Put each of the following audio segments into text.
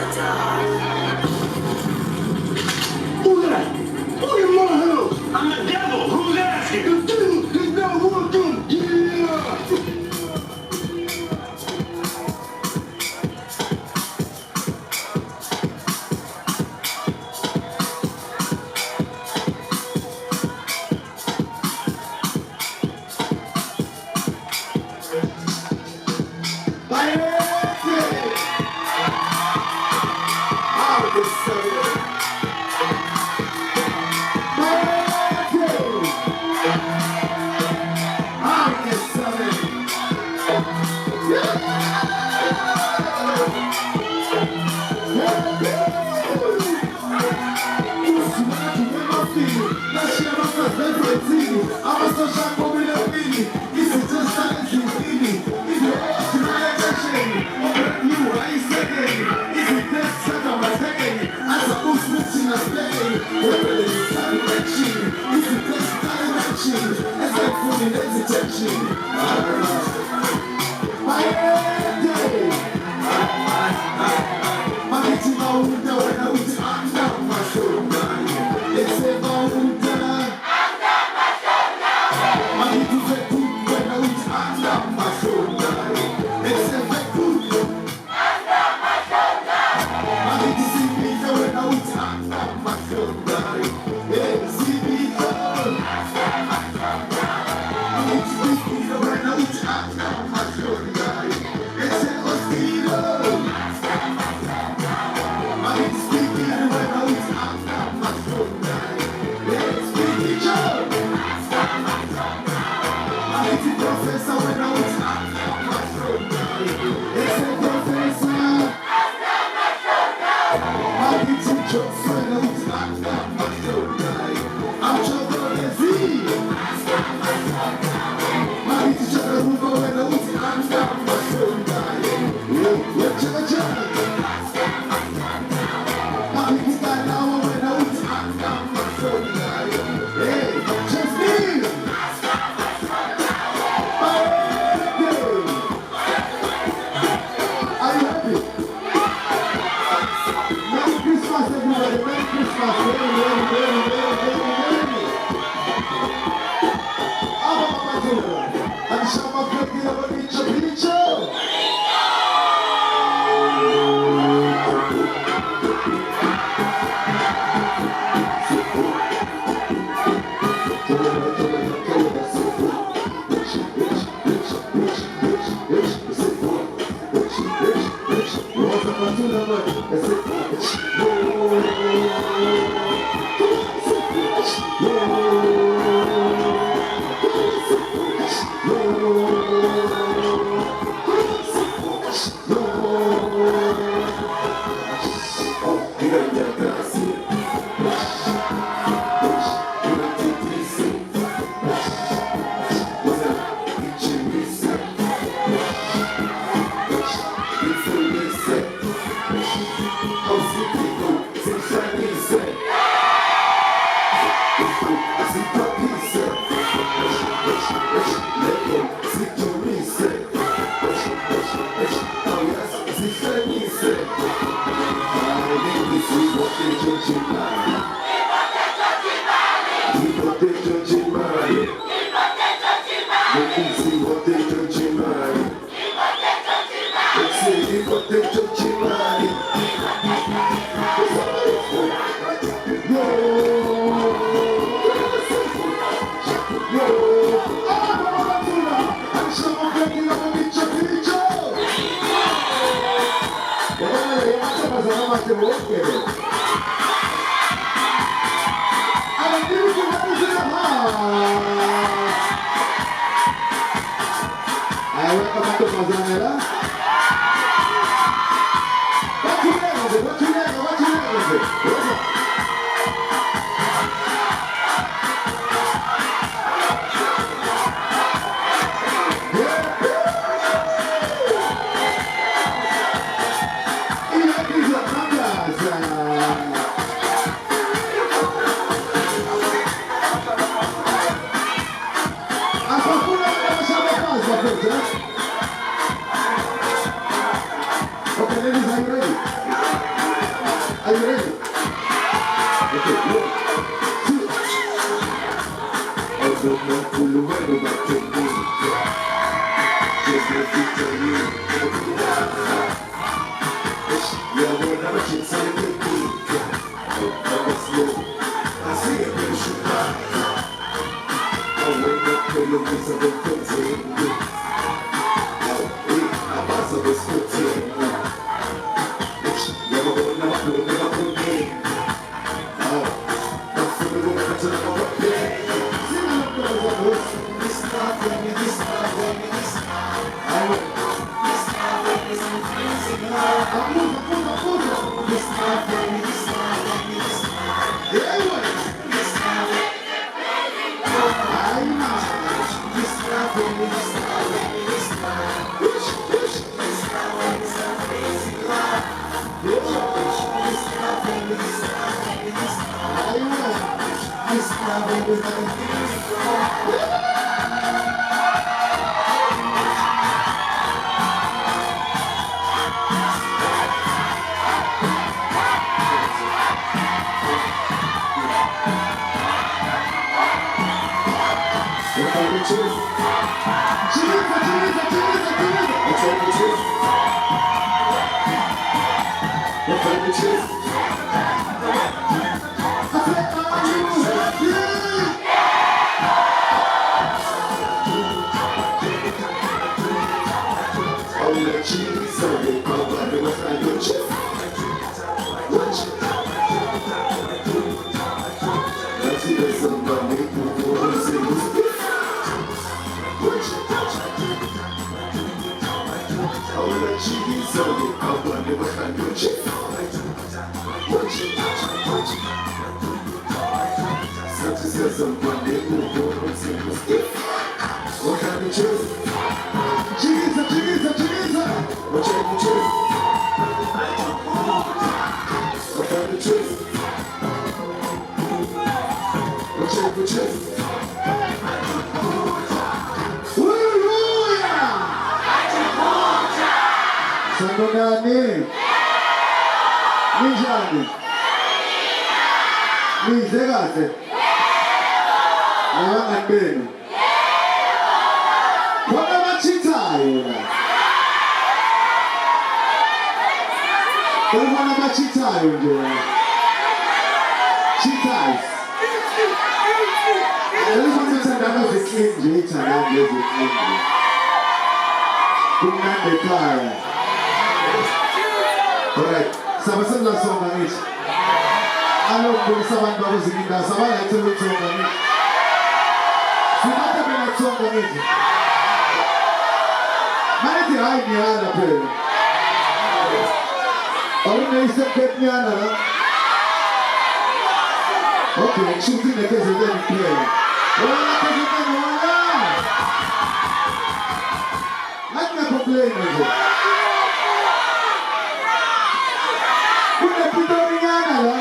Who's that? Who in my house? I'm the devil. Who's asking? The devil is not welcome. Yeah. Are you ready? Okay, 1, 2. I don't know full well about your name. Just let me tell you. Yeah, well, I'm a kid, so you can be. I'm slow. I see it, but you should not. I wake up, play your piece of the footing. Oh, yeah, I'm also the footing. Yeah, but I'm not doing it, I'm doing it. Oh, I'm feeling it, I'm turning on my bed. See me up there, I'm this. This not when you this not when you this. I went. This not when you this. I'm moving. This not when you this not when you this. Yeah, I went. This not when you I'm not. This not when you this not when you this. Push. This not when you this crazy love. This not when you this not when you this. I went. This not when you this. Sangonani, Nijani, Nizegase, Nangambeni, Kona machitayo, Kona machitayo nje, chitas. Elizabethana ziklinje ithanande ziklinje. Kumnande ekhaya. Alright, sabasela songa ngithi. Alokubulisa abantu bakuzikinda sabalethe ukusonga ngithi. Sibathe mina kusonga ngithi. Manje hayi ngiyala phela. Awune isekhetnyana la. Okay, shooting the case again clear. Wala kasi kani wala. Like na complain nje. Kuna pitori nyana la.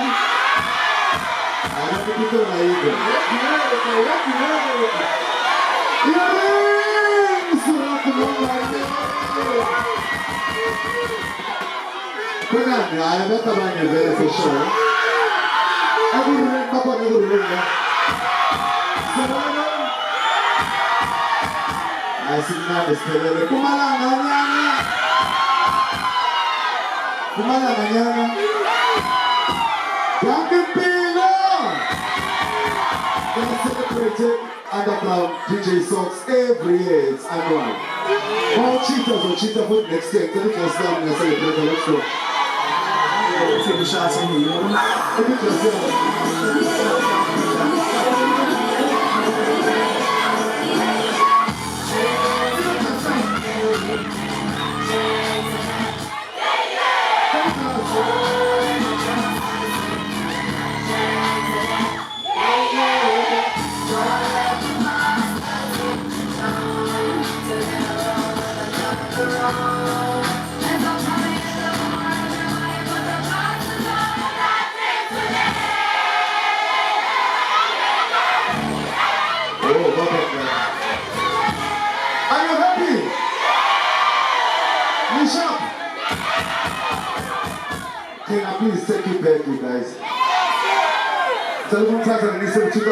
Ana pitori na hiyo. Kuna ana beta banya very for sure. Asigna espelele kumalanga nyana Yankipilo they celebrated underground DJ songs every year. It's annual. All cheaters or cheater food next year. Can you just stand and celebrate the next one? Take the shots in here, you know? Are you happy? You sharp? Can I please take it back, you guys? 자, 여러분, 자, 자, 리스트